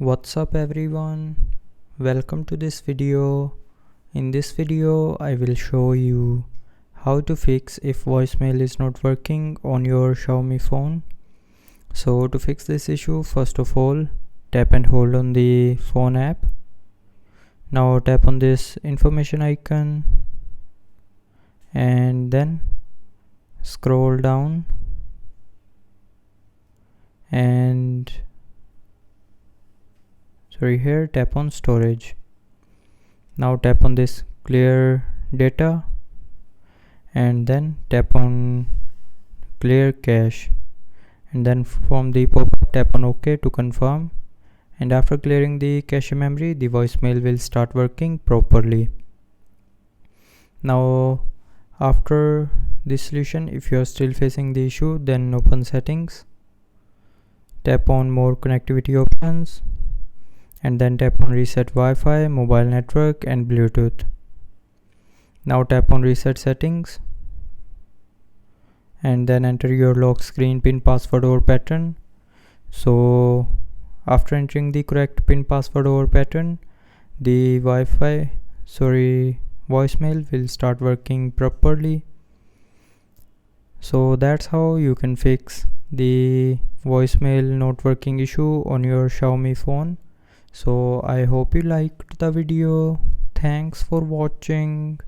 What's up everyone, welcome to this video. In this video I will show you how to fix if voicemail is not working on your Xiaomi phone. So to fix this issue, first of all tap and hold on the phone app. Now tap on this information icon and then scroll down and here tap on storage. Now tap on this clear data and then tap on clear cache, and then from the pop-up tap on OK to confirm, and after clearing the cache memory the voicemail will start working properly. Now after this solution, if you are still facing the issue, then open settings, tap on more connectivity options, and then tap on reset Wi-Fi, mobile network and Bluetooth. Now tap on reset settings and then enter your lock screen pin, password or pattern. So after entering the correct pin, password or pattern, the voicemail will start working properly. So that's how you can fix the voicemail not working issue on your Xiaomi phone. So I hope you liked the video. Thanks for watching.